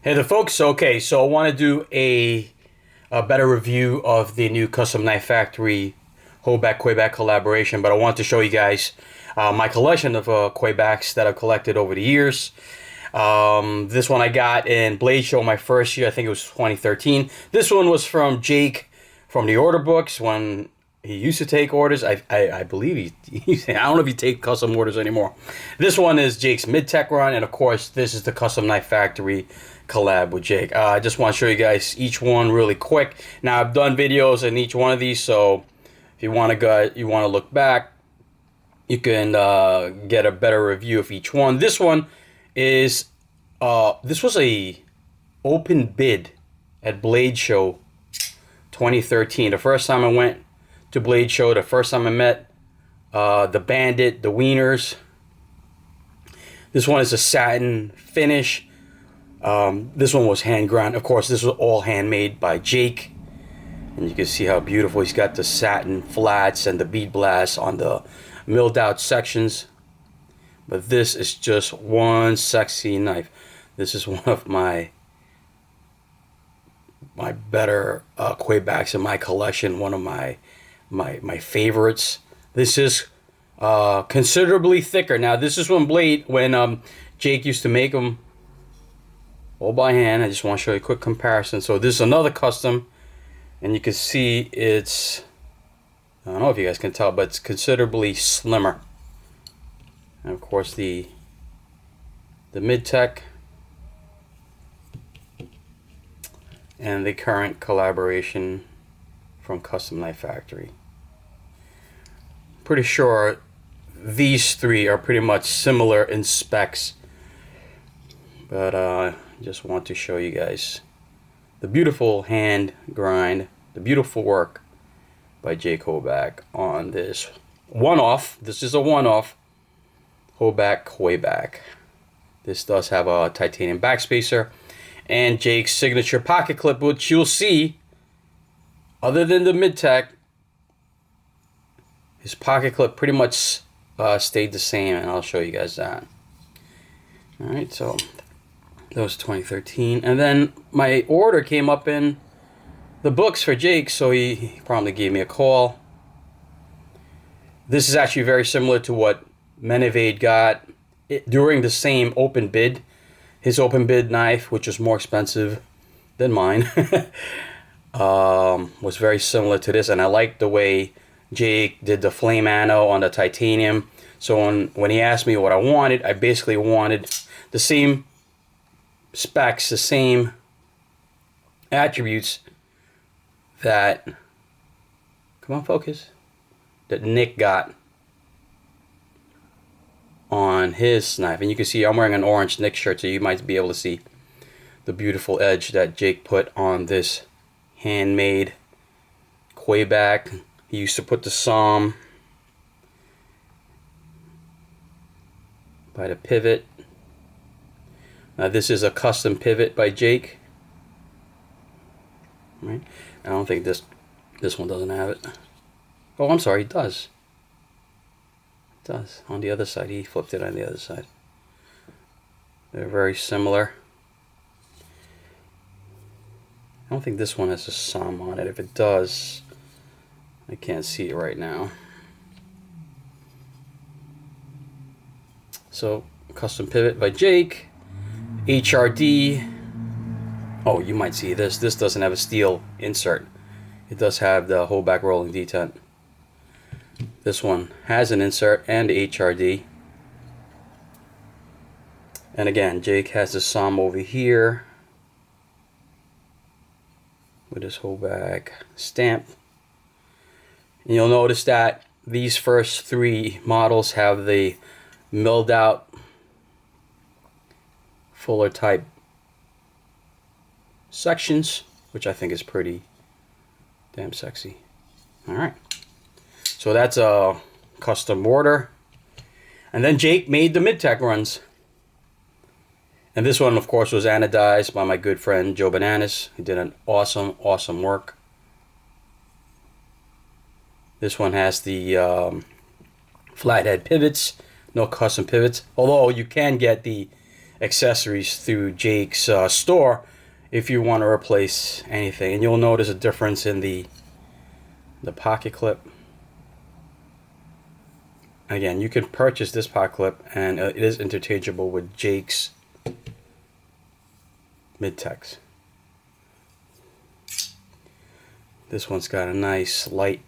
Hey there, folks. Okay, so I want to do a better review of the new Custom Knife Factory Hoback Kwaiback collaboration, but I want to show you guys my collection of Kwaibacks that I've collected over the years. This one I got in Blade Show my first year. I think it was 2013. This one was from Jake from the order books when he used to take orders. I believe I don't know if he takes custom orders anymore. This one is Jake's Midtech run, and of course this is the Custom Knife Factory collab with Jake. I just want to show you guys each one really quick. Now I've done videos in each one of these, so if you want to look back, you can get a better review of each one. This one is this was a open bid at Blade Show 2013. The first time I went to Blade Show, the first time I met the Bandit, the Wieners. This one is a satin finish. This one was hand ground. Of course, this was all handmade by Jake. And you can see how beautiful he's got the satin flats and the bead blasts on the milled out sections. But this is just one sexy knife. This is one of my better Kwaibacks in my collection. One of my favorites. This is considerably thicker. Now this is when Jake used to make them all by hand. I just want to show you a quick comparison. So this is another custom, and you can see it's, I don't know if you guys can tell, but it's considerably slimmer. And of course the Midtech and the current collaboration from Custom Knife Factory. Pretty sure these three are pretty much similar in specs, but just want to show you guys the beautiful hand grind, the beautiful work by Jake Hoback on this one-off. This is a one-off Hoback Kwaiback. This does have a titanium backspacer and Jake's signature pocket clip, which you'll see, other than the Midtech, his pocket clip pretty much stayed the same, and I'll show you guys that. Alright, so that was 2013. And then my order came up in the books for Jake, so he promptly gave me a call. This is actually very similar to what Menevade got during the same open bid. His open bid knife, which was more expensive than mine, was very similar to this, and I liked the way Jake did the flame anno on the titanium. So when he asked me what I wanted, I basically wanted the same specs, the same attributes that, come on focus, that Nick got on his knife. And you can see I'm wearing an orange Nick shirt, so you might be able to see the beautiful edge that Jake put on this handmade Kwaiback. He used to put the SOM by the pivot. Now this is a custom pivot by Jake. Right? I don't think this one doesn't have it. Oh, I'm sorry, it does. It does. On the other side, he flipped it on the other side. They're very similar. I don't think this one has a SOM on it. If it does, I can't see it right now. So, custom pivot by Jake. HRD. Oh, you might see this. This doesn't have a steel insert. It does have the Hoback rolling detent. This one has an insert and HRD. And again, Jake has the SOM over here with his Hoback stamp. And you'll notice that these first three models have the milled out fuller type sections, which I think is pretty damn sexy. Alright, so that's a custom order. And then Jake made the Midtech runs. And this one, of course, was anodized by my good friend Joe Bananas. He did an awesome work. This one has the flathead pivots, no custom pivots, although you can get the accessories through Jake's store if you want to replace anything. And you'll notice a difference in the pocket clip. Again, you can purchase this pocket clip, and it is interchangeable with Jake's Midtechs. This one's got a nice light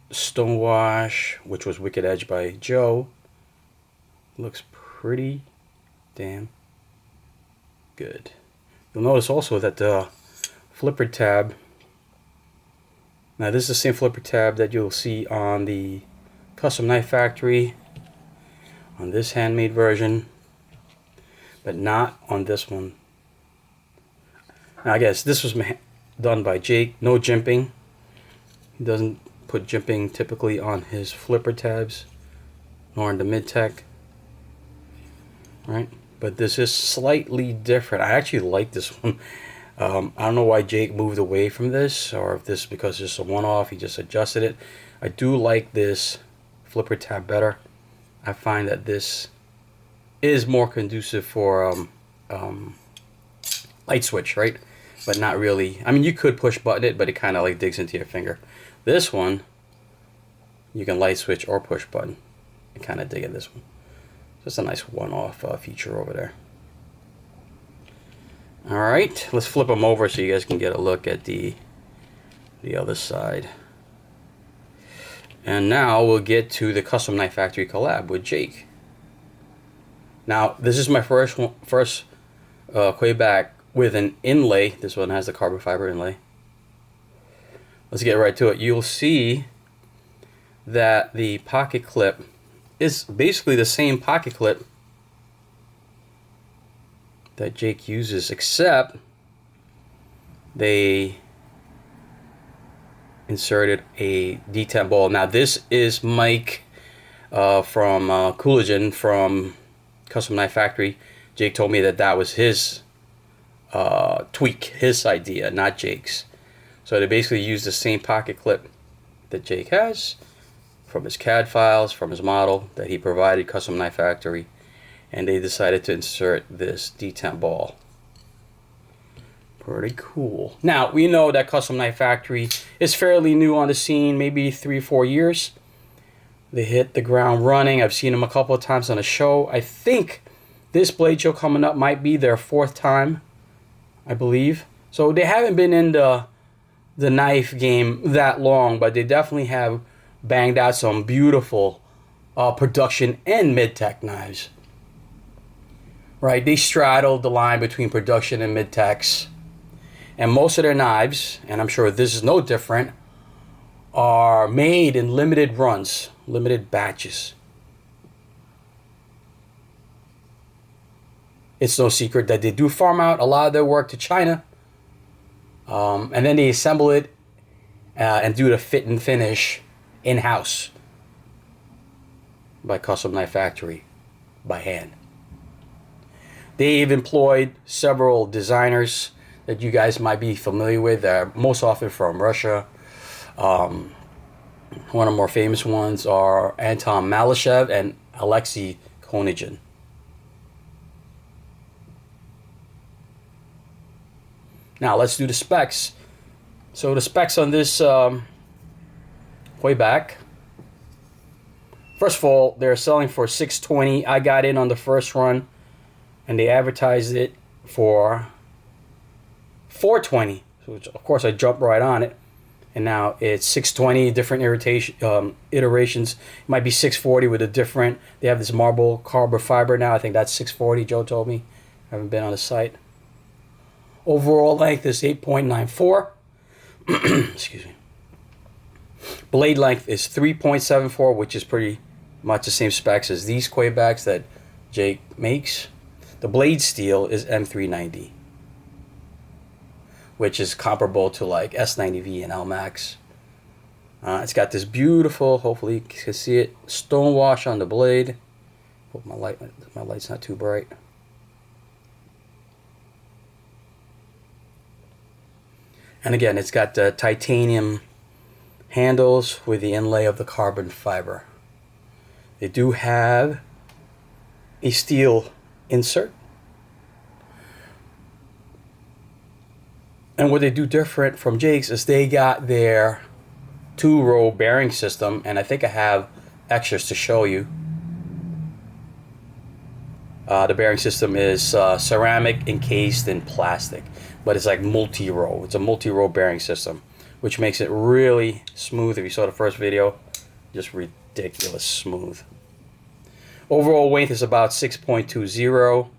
stonewash, which was Wicked Edge by Joe. Looks pretty damn good. You'll notice also that the flipper tab, now this is the same flipper tab that you'll see on the Custom Knife Factory, on this handmade version, but not on this one. Now I guess this was done by Jake. No jimping. He doesn't put jimping typically on his flipper tabs, nor in the Midtech. Right? But this is slightly different. I actually like this one. I don't know why Jake moved away from this, or if this is because it's a one-off, he just adjusted it. I do like this flipper tab better. I find that this is more conducive for light switch, right? But not really. I mean, you could push button it, but it kind of like digs into your finger. This one, you can light switch or push button. I kind of dig at this one. Just a nice one-off feature over there. All right, let's flip them over so you guys can get a look at the other side. And now we'll get to the Custom Knife Factory collab with Jake. Now, this is my first Kwaiback with an inlay. This one has the carbon fiber inlay. Let's get right to it. You'll see that the pocket clip is basically the same pocket clip that Jake uses, except they inserted a D10 ball. Now this is Mike from Cooligan from Custom Knife Factory. Jake told me that that was his tweak, his idea, not Jake's. So they basically used the same pocket clip that Jake has from his CAD files, from his model that he provided Custom Knife Factory, and they decided to insert this D10 ball. Pretty cool. Now, we know that Custom Knife Factory is fairly new on the scene, maybe 3-4 years. They hit the ground running. I've seen them a couple of times on a show. I think this blade show coming up might be their 4th time, I believe. So they haven't been in the knife game that long, but they definitely have banged out some beautiful production and mid-tech knives. Right, they straddled the line between production and mid-techs. And most of their knives, and I'm sure this is no different, are made in limited runs, limited batches. It's no secret that they do farm out a lot of their work to China. And then they assemble it and do the fit and finish in-house by Custom Knife Factory by hand. They've employed several designers that you guys might be familiar with. They're most often from Russia. One of the more famous ones are Anton Malyshev and Alexei Konygin. Now let's do the specs. So the specs on this Kwaiback. First of all, they're selling for $620. I got in on the first run, and they advertised it for $420, which of course I jumped right on it, and now it's $620. Different iterations. It might be $640 with a different. They have this marble carbon fiber now. I think that's $640. Joe told me. I haven't been on the site. Overall length is 8.94. Excuse me. Blade length is 3.74, which is pretty much the same specs as these Kwaibacks that Jake makes. The blade steel is M390, which is comparable to like S90V and LMAX. It's got this beautiful, hopefully you can see it, stonewash on the blade. Hope my light's not too bright. And again, it's got the titanium handles with the inlay of the carbon fiber. They do have a steel insert And what they do different from Jake's is they got their 2-row bearing system, and I think I have extras to show you. The bearing system is ceramic encased in plastic, but it's like multi-row. It's a multi-row bearing system, which makes it really smooth. If you saw the first video, just ridiculous smooth. Overall weight is about 6.20,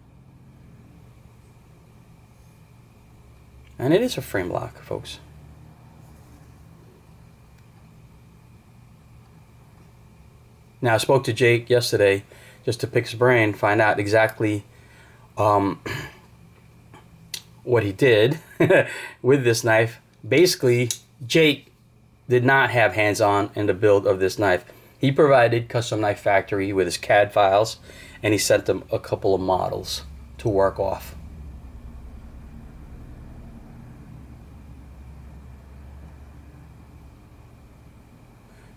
and it is a frame lock, folks. Now, I spoke to Jake yesterday just to pick his brain, find out exactly what he did with this knife. Basically, Jake did not have hands-on in the build of this knife. He provided Custom Knife Factory with his CAD files, and he sent them a couple of models to work off.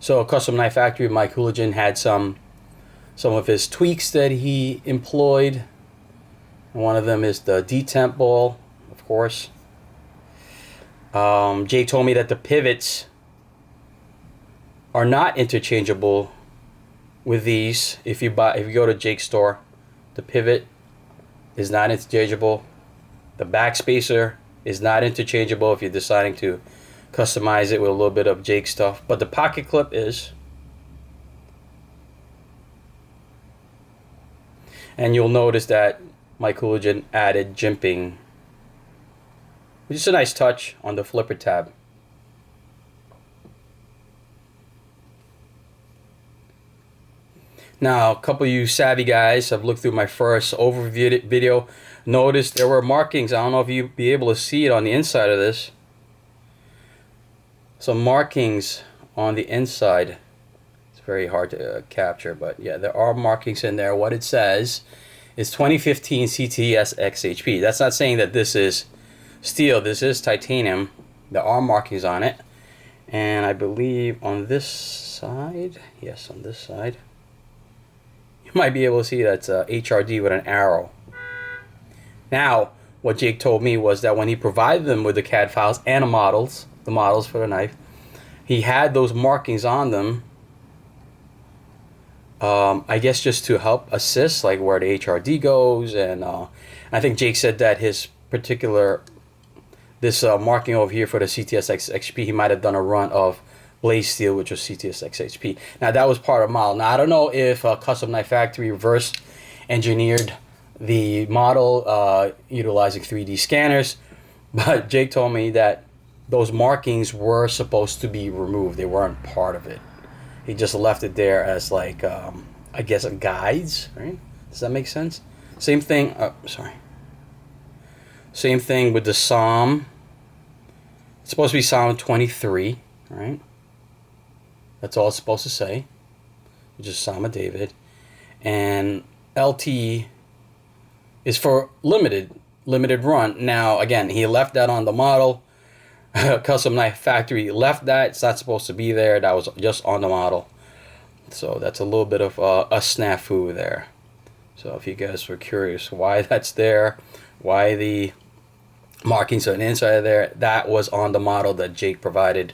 So Custom Knife Factory, Mike Hooligan had some of his tweaks that he employed. And one of them is the detemp ball, of course. Jake told me that the pivots are not interchangeable with these. If you go to Jake's store, the pivot is not interchangeable. The backspacer is not interchangeable if you're deciding to customize it with a little bit of Jake stuff, but the pocket clip is. And you'll notice that Mike Hooligan added jimping, which is a nice touch on the flipper tab. Now, a couple of you savvy guys have looked through my first overview video. Notice there were markings. I don't know if you'll be able to see it on the inside of this. Some markings on the inside. It's very hard to capture, but yeah, there are markings in there. What it says is 2015 CTS XHP. That's not saying that this is steel. This is titanium. There are markings on it. And I believe on this side, yes, on this side, you might be able to see that's HRD with an arrow. Now, what Jake told me was that when he provided them with the CAD files and the models for the knife, he had those markings on them, I guess just to help assist, like where the HRD goes. And I think Jake said that his particular, this marking over here for the CTS XHP, he might have done a run of Blaze Steel, which was CTS XHP. Now, that was part of the model. Now, I don't know if Custom Knife Factory reverse engineered the model utilizing 3D scanners, but Jake told me that those markings were supposed to be removed. They weren't part of it. He just left it there as like, I guess, a guides, right? Does that make sense? Same thing, same thing with the Psalm. It's supposed to be Psalm 23, right? That's all it's supposed to say, which is Psalm of David. And LT is for limited run. Now, again, he left that on the model. Custom Knife Factory left that. It's not supposed to be there. That was just on the model. So that's a little bit of a snafu there. So if you guys were curious why that's there, why the markings on the inside of there, that was on the model that Jake provided,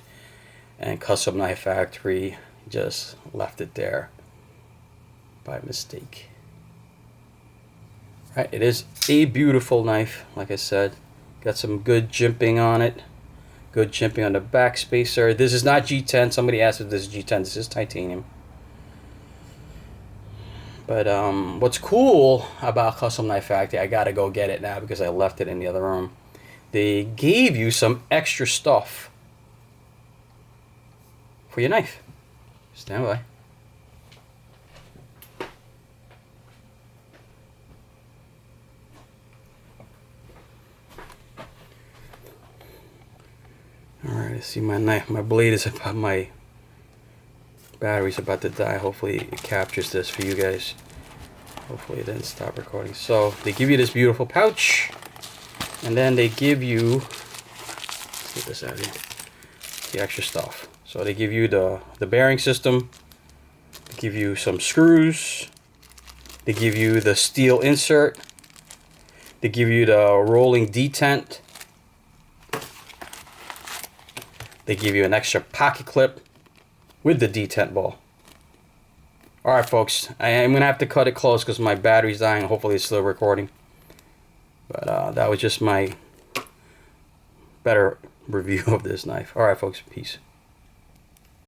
and Custom Knife Factory just left it there by mistake. Right, it is a beautiful knife, like I said. Got some good jimping on it. Good jimping on the back spacer. This is not G10. Somebody asked if this is G10. This is titanium. But what's cool about Custom Knife Factory, I gotta go get it now because I left it in the other room. They gave you some extra stuff for your knife. Stand by. Alright, I see my knife. My blade is about, my battery's about to die. Hopefully it captures this for you guys. Hopefully it didn't stop recording. So they give you this beautiful pouch, and then they give you, let's get this out of here, the extra stuff. So they give you the bearing system, they give you some screws, they give you the steel insert, they give you the rolling detent, They give you an extra pocket clip with the detent ball. Alright folks, I am going to have to cut it close because my battery's dying. Hopefully it's still recording. But that was just my better review of this knife. Alright folks, peace.